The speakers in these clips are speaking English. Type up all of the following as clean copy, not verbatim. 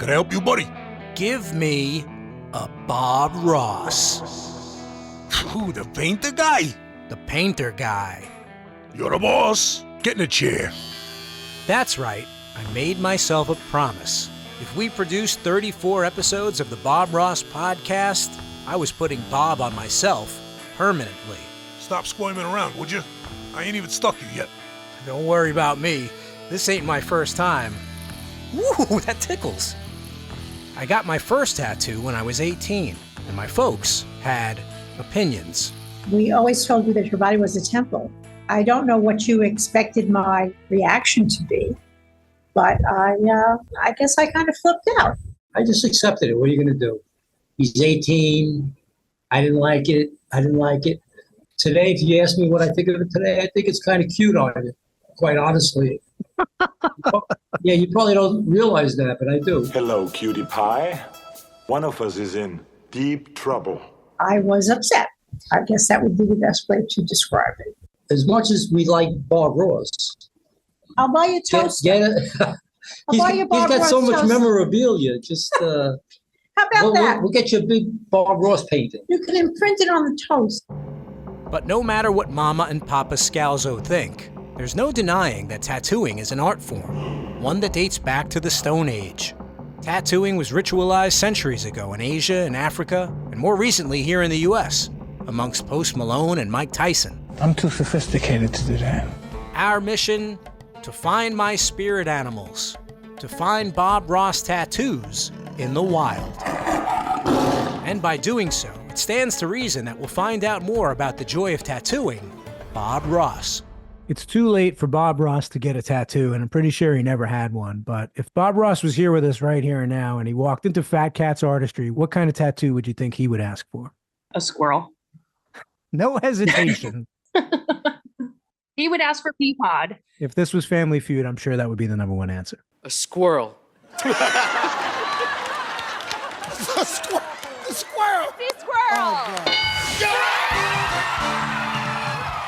Can I help you, buddy? Give me a Bob Ross. Who, the painter guy? The painter guy. You're the boss. Get in a chair. That's right. I made myself a promise. If we produced 34 episodes of the Bob Ross podcast, I was putting Bob on myself permanently. Stop squirming around, would you? I ain't even stuck you yet. Don't worry about me. This ain't my first time. Woo, that tickles. I got my first tattoo when I was 18, and my folks had opinions. We always told you that your body was a temple. I don't know what you expected my reaction to be, but I guess I kind of flipped out. I just accepted it. What are you going to do? He's 18. I didn't like it. Today, if you ask me what I think of it today, I think it's kind of cute on you, quite honestly. Yeah, you probably don't realize that, but I do. Hello, cutie pie. One of us is in deep trouble. I was upset. I guess that would be the best way to describe it. As much as we like Bob Ross, I'll buy you toast. he's got so much memorabilia. Just how about that? We'll get you a big Bob Ross painting. You can imprint it on the toast. But no matter what Mama and Papa Scalzo think, there's no denying that tattooing is an art form, one that dates back to the Stone Age. Tattooing was ritualized centuries ago in Asia and Africa, and more recently here in the US, amongst Post Malone and Mike Tyson. I'm too sophisticated to do that. Our mission, to find my spirit animals, to find Bob Ross tattoos in the wild. And by doing so, it stands to reason that we'll find out more about the joy of tattooing Bob Ross. It's too late for Bob Ross to get a tattoo, and I'm pretty sure he never had one. But if Bob Ross was here with us right here and now, and he walked into Fat Cat's Artistry, what kind of tattoo would you think he would ask for? A squirrel. No hesitation. He would ask for Peapod. If this was Family Feud, I'm sure that would be the number one answer. A squirrel. The squirrel! The squirrel!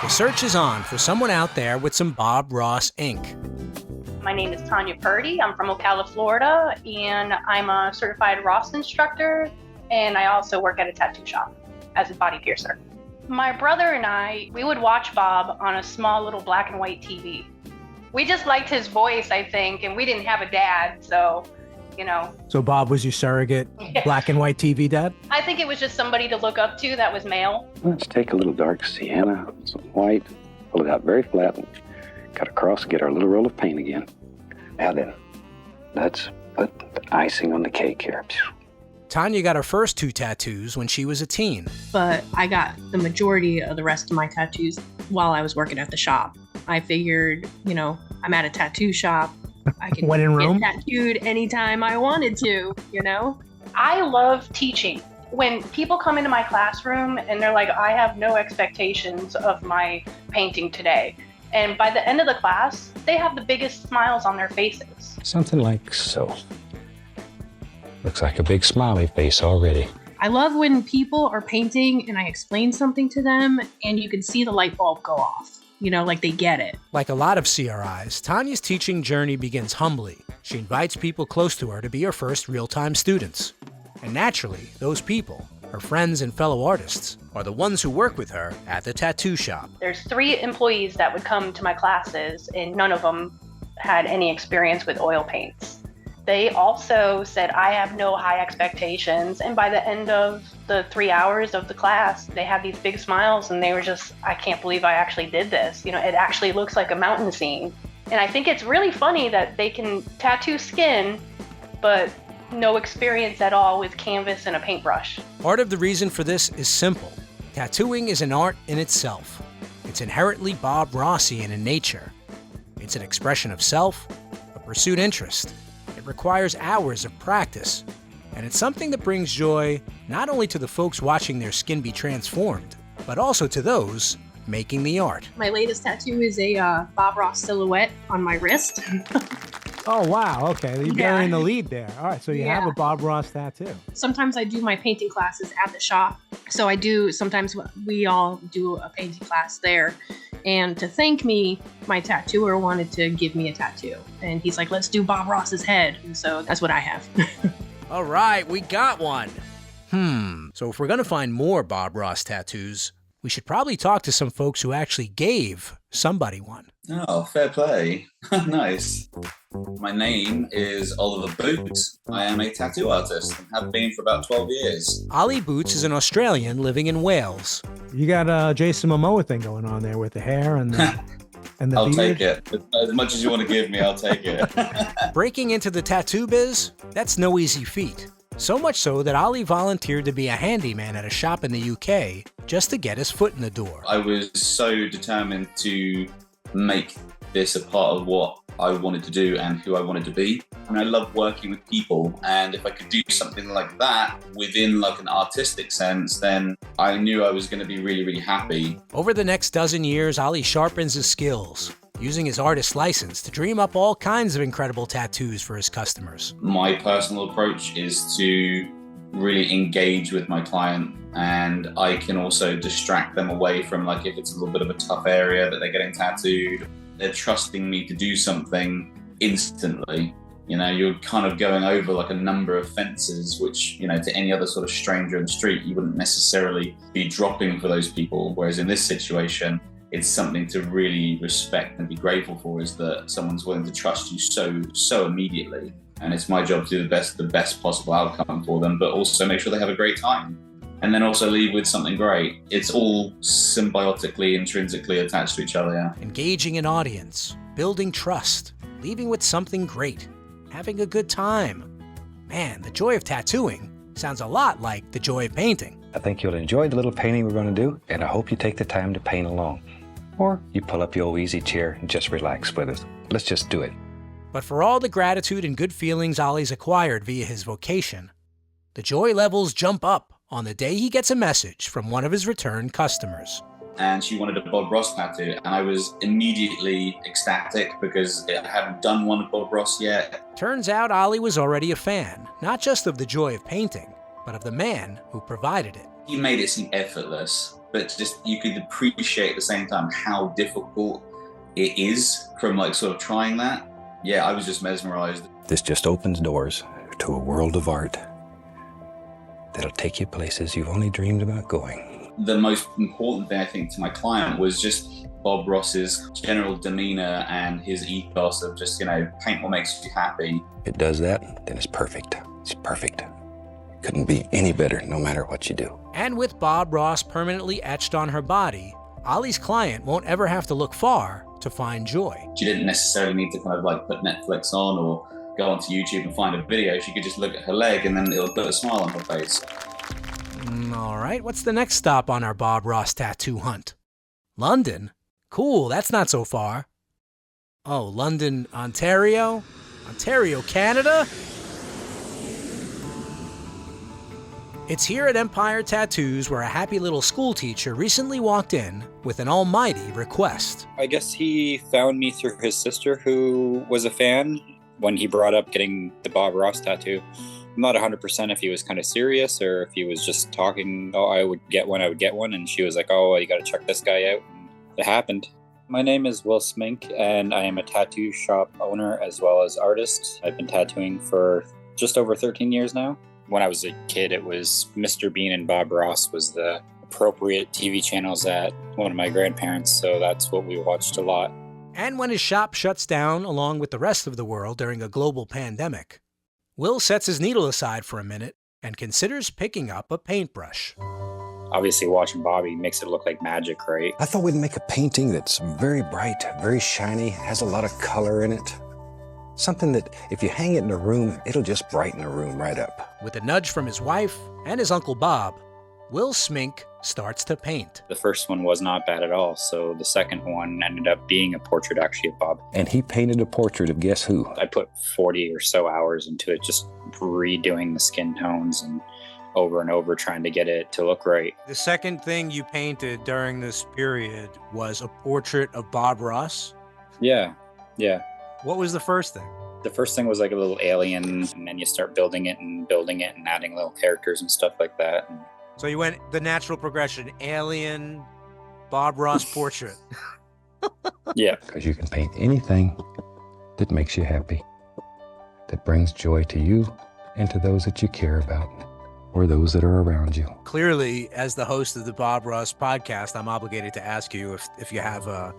The search is on for someone out there with some Bob Ross ink. My name is Tanya Purdy. I'm from Ocala, Florida, and I'm a certified Ross instructor, and I also work at a tattoo shop as a body piercer. My brother and I, we would watch Bob on a small little black and white TV. We just liked his voice, I think, and we didn't have a dad, so, you know. So Bob was your surrogate black and white TV dad? I think it was just somebody to look up to that was male. Let's take a little dark sienna, some white, pull it out very flat, and cut across and get our little roll of paint again. Now then, let's put the icing on the cake here. Tanya got her first 2 tattoos when she was a teen. But I got the majority of the rest of my tattoos while I was working at the shop. I figured, I'm at a tattoo shop. I can when in Rome? get tattooed anytime I wanted to, I love teaching. When people come into my classroom and they're like, I have no expectations of my painting today. And by the end of the class, they have the biggest smiles on their faces. Something like so. Looks like a big smiley face already. I love when people are painting and I explain something to them and you can see the light bulb go off. Like they get it. Like a lot of CRIs, Tanya's teaching journey begins humbly. She invites people close to her to be her first real-time students. And naturally, those people, her friends and fellow artists, are the ones who work with her at the tattoo shop. There's 3 employees that would come to my classes, and none of them had any experience with oil paints. They also said, I have no high expectations. And by the end of the 3 hours of the class, they had these big smiles and they were just, I can't believe I actually did this. It actually looks like a mountain scene. And I think it's really funny that they can tattoo skin, but no experience at all with canvas and a paintbrush. Part of the reason for this is simple. Tattooing is an art in itself. It's inherently Bob Rossian in nature. It's an expression of self, a pursued interest. It requires hours of practice, and it's something that brings joy not only to the folks watching their skin be transformed, but also to those making the art. My latest tattoo is a Bob Ross silhouette on my wrist. Oh, wow. Okay. You're burying the lead there. All right. So you have a Bob Ross tattoo. Sometimes I do my painting classes at the shop. So sometimes we all do a painting class there. And to thank me, my tattooer wanted to give me a tattoo. And he's like, let's do Bob Ross's head. And so that's what I have. All right, we got one. So if we're going to find more Bob Ross tattoos, we should probably talk to some folks who actually gave somebody one. Oh, fair play. Nice. My name is Oliver Boots. I am a tattoo artist and have been for about 12 years. Ollie Boots is an Australian living in Wales. You got a Jason Momoa thing going on there with the hair and the, and the I'll beard. take it. As much as you want to give me, I'll take it. Breaking into the tattoo biz, that's no easy feat. So much so that Ollie volunteered to be a handyman at a shop in the UK just to get his foot in the door. I was so determined to make this a part of what I wanted to do and who I wanted to be. And I love working with people, and if I could do something like that within like an artistic sense, then I knew I was going to be really, really happy. Over the next dozen years, Ollie sharpens his skills, using his artist license to dream up all kinds of incredible tattoos for his customers. My personal approach is to really engage with my client, and I can also distract them away from, like, if it's a little bit of a tough area that they're getting tattooed, they're trusting me to do something instantly. You know, you're kind of going over like a number of fences, which, you know, to any other sort of stranger in the street, you wouldn't necessarily be dropping for those people. Whereas in this situation, it's something to really respect and be grateful for, is that someone's willing to trust you so immediately. And it's my job to do the best possible outcome for them, but also make sure they have a great time. And then also leave with something great. It's all symbiotically, intrinsically attached to each other, yeah. Engaging an audience, building trust, leaving with something great, having a good time. Man, the joy of tattooing sounds a lot like the joy of painting. I think you'll enjoy the little painting we're going to do, and I hope you take the time to paint along. Or you pull up your old easy chair and just relax with us. Let's just do it. But for all the gratitude and good feelings Ollie's acquired via his vocation, the joy levels jump up on the day he gets a message from one of his return customers. And she wanted a Bob Ross tattoo, and I was immediately ecstatic because I hadn't done one of Bob Ross yet. Turns out Ollie was already a fan, not just of the joy of painting, but of the man who provided it. He made it seem effortless, but just you could appreciate at the same time how difficult it is from like sort of trying that. Yeah, I was just mesmerized. This just opens doors to a world of art that'll take you places you've only dreamed about going. The most important thing, I think, to my client was just Bob Ross's general demeanor and his ethos of just, you know, paint what makes you happy. If it does that, then it's perfect. It's perfect. Couldn't be any better, no matter what you do. And with Bob Ross permanently etched on her body, Ollie's client won't ever have to look far to find joy. She didn't necessarily need to kind of like put Netflix on or go onto YouTube and find a video. She could just look at her leg and then it'll put a smile on her face. All right, what's the next stop on our Bob Ross tattoo hunt? London? Cool, that's not so far. Oh, London, Ontario? Ontario, Canada? It's here at Empire Tattoos where a happy little school teacher recently walked in with an almighty request. I guess he found me through his sister, who was a fan when he brought up getting the Bob Ross tattoo. I'm not 100% if he was kind of serious or if he was just talking, oh, I would get one. And she was like, oh, you got to check this guy out. And it happened. My name is Will Smink, and I am a tattoo shop owner as well as artist. I've been tattooing for just over 13 years now. When I was a kid, it was Mr. Bean and Bob Ross was the appropriate TV channels at one of my grandparents, so that's what we watched a lot. And when his shop shuts down along with the rest of the world during a global pandemic, Will sets his needle aside for a minute and considers picking up a paintbrush. Obviously, watching Bobby makes it look like magic, right? I thought we'd make a painting that's very bright, very shiny, has a lot of color in it. Something that if you hang it in a room, it'll just brighten a room right up. With a nudge from his wife and his Uncle Bob, Will Smink starts to paint. The first one was not bad at all, so the second one ended up being a portrait actually of Bob. And he painted a portrait of guess who? I put 40 or so hours into it, just redoing the skin tones and over trying to get it to look right. The second thing you painted during this period was a portrait of Bob Ross? Yeah. What was the first thing? The first thing was like a little alien, and then you start building it and adding little characters and stuff like that. So you went the natural progression, alien, Bob Ross portrait. Yeah. Because you can paint anything that makes you happy, that brings joy to you and to those that you care about or those that are around you. Clearly, as the host of the Bob Ross podcast, I'm obligated to ask you if you have a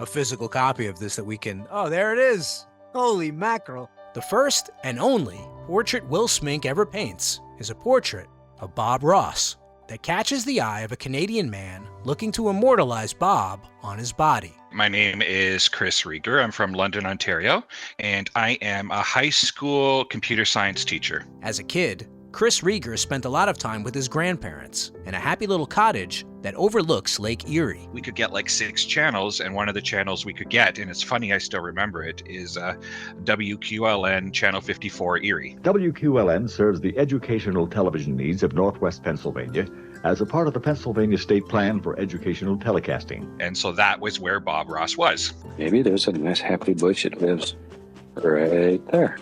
physical copy of this that we can. Oh, there it is. Holy mackerel. The first and only portrait Will Smink ever paints is a portrait of Bob Ross that catches the eye of a Canadian man looking to immortalize Bob on his body. My name is Chris Rieger. I'm from London, Ontario, and I am a high school computer science teacher. As a kid, Chris Rieger spent a lot of time with his grandparents in a happy little cottage that overlooks Lake Erie. We could get like 6 channels, and one of the channels we could get, and it's funny, I still remember it, is WQLN Channel 54 Erie. WQLN serves the educational television needs of Northwest Pennsylvania as a part of the Pennsylvania State Plan for Educational Telecasting. And so that was where Bob Ross was. Maybe there's a nice happy bush that lives right there.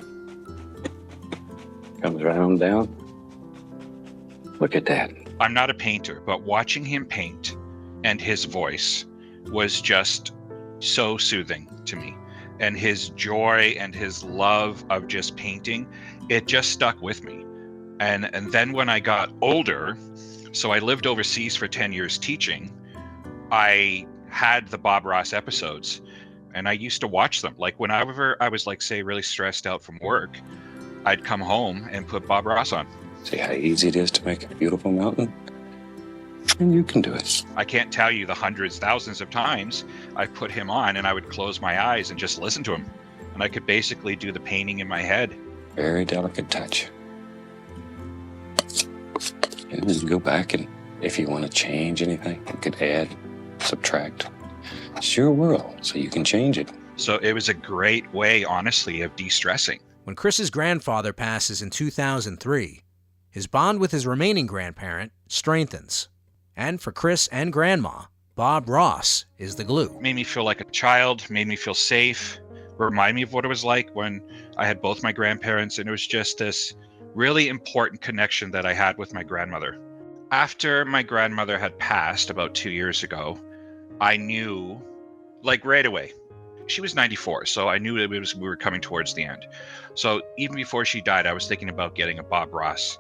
Comes round down. Look at that. I'm not a painter, but watching him paint and his voice was just so soothing to me. And his joy and his love of just painting, it just stuck with me. And then when I got older, so I lived overseas for 10 years teaching, I had the Bob Ross episodes and I used to watch them. Like whenever I was like, say, really stressed out from work, I'd come home and put Bob Ross on. See how easy it is to make a beautiful mountain? And you can do it. I can't tell you the hundreds, thousands of times I put him on and I would close my eyes and just listen to him. And I could basically do the painting in my head. Very delicate touch. And then go back, and if you want to change anything, you could add, subtract. It's your world, so you can change it. So it was a great way, honestly, of de-stressing. When Chris's grandfather passes in 2003, his bond with his remaining grandparent strengthens. And for Chris and Grandma, Bob Ross is the glue. Made me feel like a child, made me feel safe, remind me of what it was like when I had both my grandparents, and it was just this really important connection that I had with my grandmother. After my grandmother had passed about 2 years ago, I knew, like right away, she was 94, so I knew we were coming towards the end. So even before she died, I was thinking about getting a Bob Ross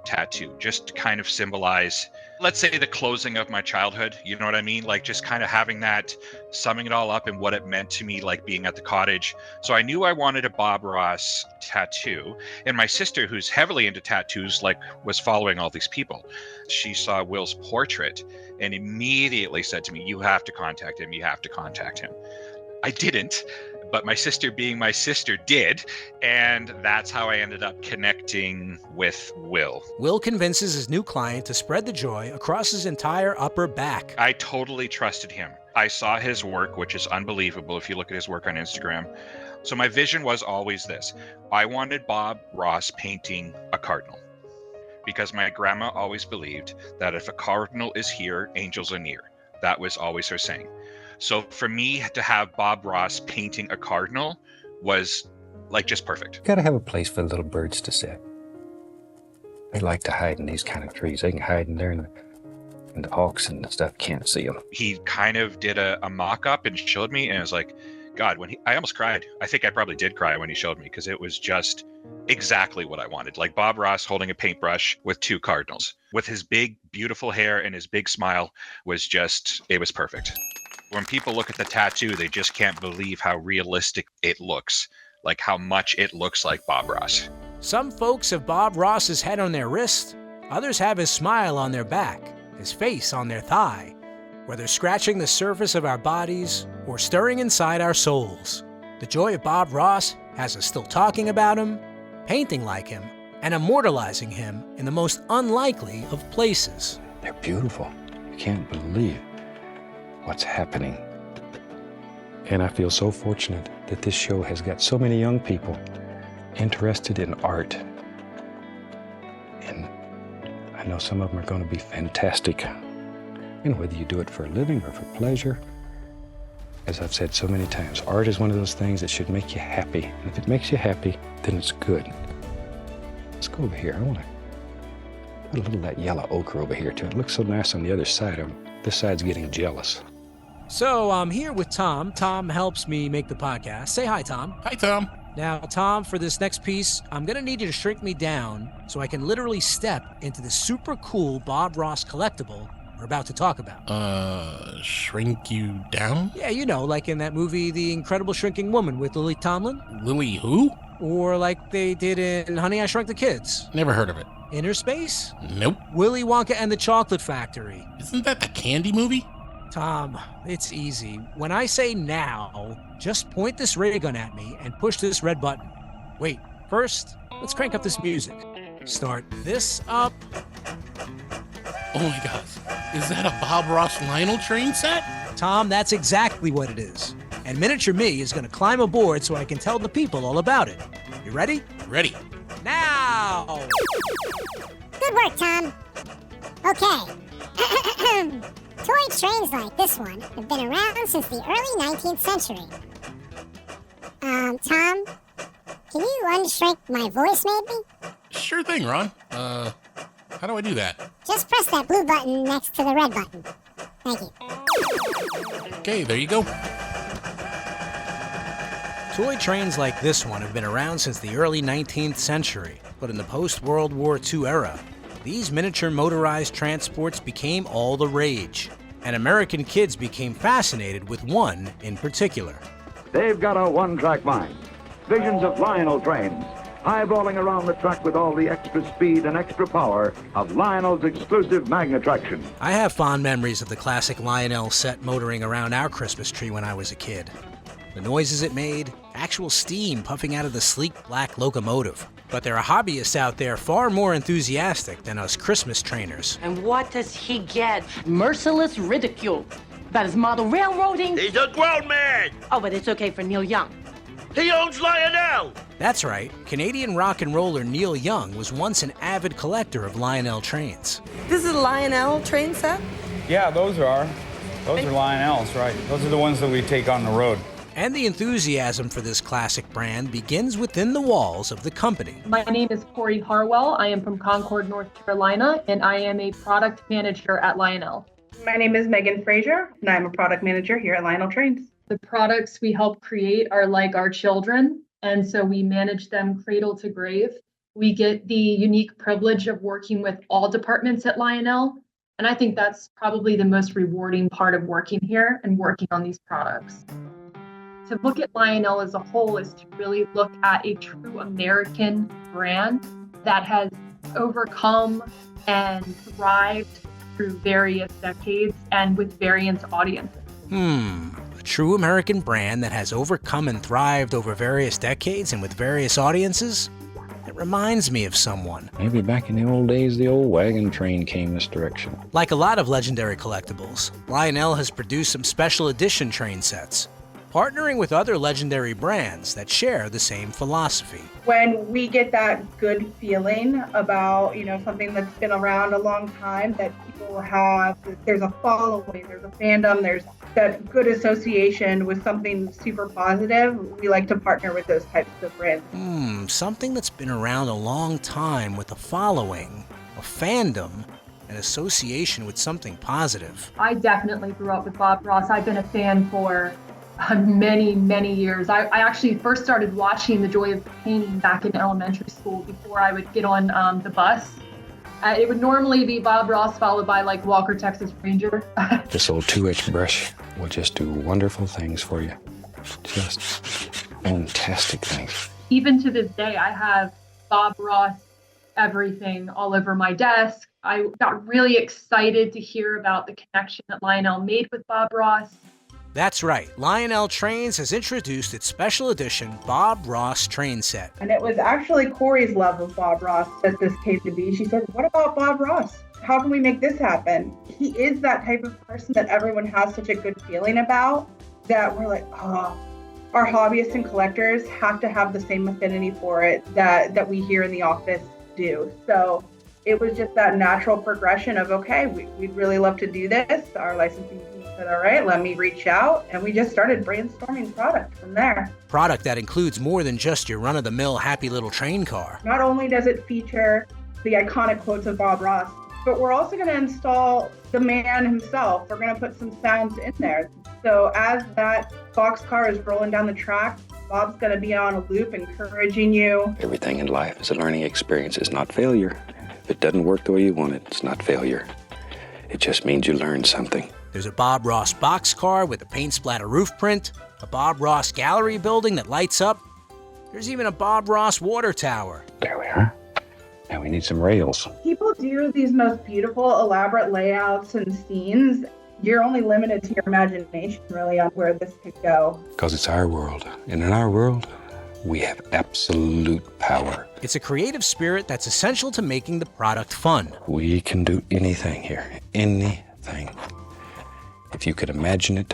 tattoo, just to kind of symbolize, let's say, the closing of my childhood. You know what I mean? Like just kind of having that, summing it all up and what it meant to me, like being at the cottage. So I knew I wanted a Bob Ross tattoo. And my sister, who's heavily into tattoos, like was following all these people. She saw Will's portrait and immediately said to me, "You have to contact him. You have to contact him." I didn't, but my sister, being my sister, did, and that's how I ended up connecting with Will. Will convinces his new client to spread the joy across his entire upper back. I totally trusted him. I saw his work, which is unbelievable if you look at his work on Instagram. So my vision was always this. I wanted Bob Ross painting a cardinal, because my grandma always believed that if a cardinal is here, angels are near. That was always her saying. So for me to have Bob Ross painting a cardinal was like just perfect. You gotta have a place for little birds to sit. They like to hide in these kind of trees. They can hide in there, and the hawks and the stuff can't see them. He kind of did a mock-up and showed me, and it was like, God, I almost cried. I think I probably did cry when he showed me, because it was just exactly what I wanted. Like Bob Ross holding a paintbrush with 2 cardinals. With his big, beautiful hair and his big smile it was perfect. When people look at the tattoo, they just can't believe how realistic it looks, like how much it looks like Bob Ross. Some folks have Bob Ross's head on their wrist, others have his smile on their back, his face on their thigh. Whether scratching the surface of our bodies or stirring inside our souls, the joy of Bob Ross has us still talking about him, painting like him, and immortalizing him in the most unlikely of places. They're beautiful. You can't believe what's happening. And I feel so fortunate that this show has got so many young people interested in art. And I know some of them are going to be fantastic. And whether you do it for a living or for pleasure, as I've said so many times, art is one of those things that should make you happy. And if it makes you happy, then it's good. Let's go over here. I want to put a little of that yellow ochre over here too. It looks so nice on the other side. This side's getting jealous. So I'm here with Tom. Tom helps me make the podcast. Say hi, Tom. Hi, Tom. Now, Tom, for this next piece, I'm going to need you to shrink me down so I can literally step into the super cool Bob Ross collectible we're about to talk about. Shrink you down? Yeah, you know, like in that movie, The Incredible Shrinking Woman with Lily Tomlin. Lily who? Or like they did in Honey, I Shrunk the Kids. Never heard of it. Inner Space? Nope. Willy Wonka and the Chocolate Factory. Isn't that the candy movie? Tom, it's easy. When I say now, just point this ray gun at me and push this red button. Wait, first, let's crank up this music. Start this up. Oh my gosh. Is that a Bob Ross Lionel train set? Tom, that's exactly what it is. And Miniature Me is going to climb aboard so I can tell the people all about it. You ready? Ready. Now! Good work, Tom. Okay. Toy trains like this one have been around since the early 19th century. Tom, can you unshrink my voice maybe? Sure thing, Ron. How do I do that? Just press that blue button next to the red button. Thank you. Okay, there you go. Toy trains like this one have been around since the early 19th century, but in the post-World War II era, these miniature motorized transports became all the rage, and American kids became fascinated with one in particular. They've got a one-track mind. Visions of Lionel trains, eyeballing around the track with all the extra speed and extra power of Lionel's exclusive Magna traction. I have fond memories of the classic Lionel set motoring around our Christmas tree when I was a kid. The noises it made, actual steam puffing out of the sleek black locomotive. But there are hobbyists out there far more enthusiastic than us Christmas trainers. And what does he get? Merciless ridicule. About his model railroading? He's a grown man! Oh, but it's okay for Neil Young. He owns Lionel! That's right. Canadian rock and roller Neil Young was once an avid collector of Lionel trains. This is a Lionel train set? Yeah, those are. Those are Lionels, right. Those are the ones that we take on the road. And the enthusiasm for this classic brand begins within the walls of the company. My name is Corey Harwell. I am from Concord, North Carolina, and I am a product manager at Lionel. My name is Megan Frazier, and I'm a product manager here at Lionel Trains. The products we help create are like our children, and so we manage them cradle to grave. We get the unique privilege of working with all departments at Lionel, and I think that's probably the most rewarding part of working here and working on these products. To look at Lionel as a whole is to really look at a true American brand that has overcome and thrived through various decades and with various audiences. A true American brand that has overcome and thrived over various decades and with various audiences? It reminds me of someone. Maybe back in the old days, the old wagon train came this direction. Like a lot of legendary collectibles, Lionel has produced some special edition train sets, partnering with other legendary brands that share the same philosophy. When we get that good feeling about, something that's been around a long time, that people have, there's a following, there's a fandom, there's that good association with something super positive, we like to partner with those types of brands. Something that's been around a long time with a following, a fandom, an association with something positive. I definitely grew up with Bob Ross. I've been a fan for many, many years. I actually first started watching The Joy of Painting back in elementary school before I would get on the bus. It would normally be Bob Ross followed by like Walker, Texas Ranger. This old 2H brush will just do wonderful things for you. Just fantastic things. Even to this day, I have Bob Ross everything all over my desk. I got really excited to hear about the connection that Lionel made with Bob Ross. That's right, Lionel Trains has introduced its special edition Bob Ross train set. And it was actually Corey's love of Bob Ross that this came to be. She said, what about Bob Ross? How can we make this happen? He is that type of person that everyone has such a good feeling about, that we're like, our hobbyists and collectors have to have the same affinity for it that we here in the office do. So it was just that natural progression of, okay, we'd really love to do this. Our licensing team said, all right, let me reach out. And we just started brainstorming product from there. Product that includes more than just your run-of-the-mill happy little train car. Not only does it feature the iconic quotes of Bob Ross, but we're also going to install the man himself. We're going to put some sounds in there. So as that boxcar is rolling down the track, Bob's going to be on a loop encouraging you. Everything in life is a learning experience. It's not failure. If it doesn't work the way you want it, it's not failure. It just means you learned something. There's a Bob Ross boxcar with a paint splatter roof print, a Bob Ross gallery building that lights up. There's even a Bob Ross water tower. There we are. Now we need some rails. People do these most beautiful, elaborate layouts and scenes. You're only limited to your imagination, really, on where this could go. Because it's our world. And in our world, we have absolute power. It's a creative spirit that's essential to making the product fun. We can do anything here. Anything. If you could imagine it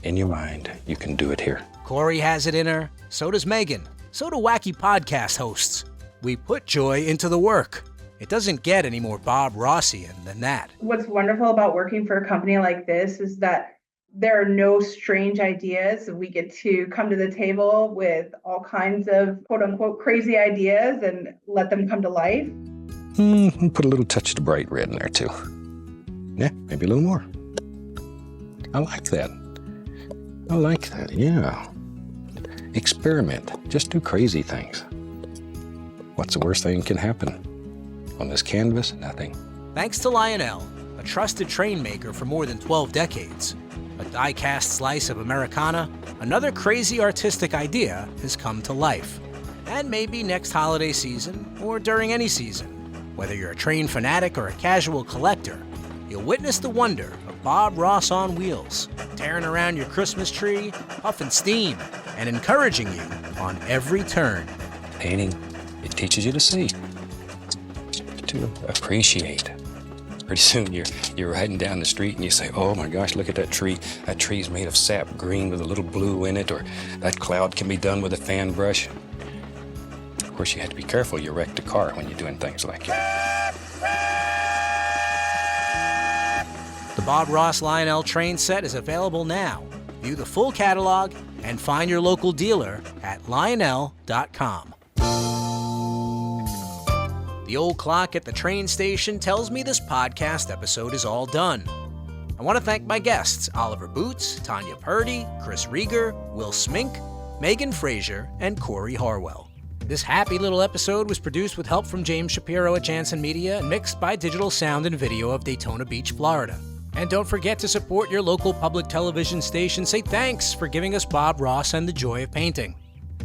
in your mind, you can do it here. Corey has it in her. So does Megan. So do wacky podcast hosts. We put joy into the work. It doesn't get any more Bob Rossian than that. What's wonderful about working for a company like this is that there are no strange ideas. We get to come to the table with all kinds of quote unquote crazy ideas and let them come to life. Put a little touch of the bright red in there too. Yeah, maybe a little more. I like that. I like that, yeah. Experiment. Just do crazy things. What's the worst thing that can happen? On this canvas, nothing. Thanks to Lionel, a trusted train maker for more than 12 decades, a die-cast slice of Americana, another crazy artistic idea has come to life. And maybe next holiday season, or during any season, whether you're a train fanatic or a casual collector, you'll witness the wonder of Bob Ross on wheels, tearing around your Christmas tree, puffing steam, and encouraging you on every turn. Painting, it teaches you to see, to appreciate. Pretty soon you're riding down the street and you say, oh my gosh, look at that tree. That tree's made of sap green with a little blue in it, or that cloud can be done with a fan brush. Of course, you have to be careful you wreck the car when you're doing things like that. The Bob Ross Lionel train set is available now. View the full catalog and find your local dealer at lionel.com. The old clock at the train station tells me this podcast episode is all done. I want to thank my guests, Oliver Boots, Tanya Purdy, Chris Rieger, Will Smink, Megan Frazier, and Corey Harwell. This happy little episode was produced with help from James Shapiro at Jansen Media and mixed by Digital Sound and Video of Daytona Beach, Florida. And don't forget to support your local public television station. Say thanks for giving us Bob Ross and the joy of painting.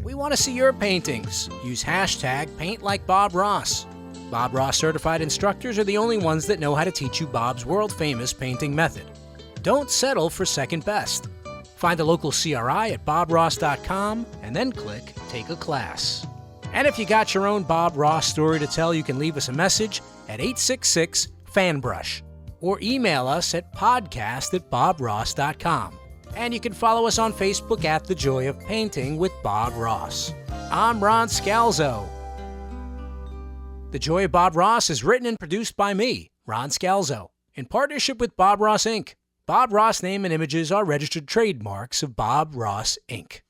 We want to see your paintings. Use hashtag #PaintLikeBobRoss. Bob Ross certified instructors are the only ones that know how to teach you Bob's world-famous painting method. Don't settle for second best. Find a local CRI at bobross.com and then click Take a Class. And if you got your own Bob Ross story to tell, you can leave us a message at 866-FANBRUSH or email us at podcast@bobross.com. And you can follow us on Facebook at The Joy of Painting with Bob Ross. I'm Ron Scalzo. The Joy of Bob Ross is written and produced by me, Ron Scalzo, in partnership with Bob Ross, Inc. Bob Ross name and images are registered trademarks of Bob Ross, Inc.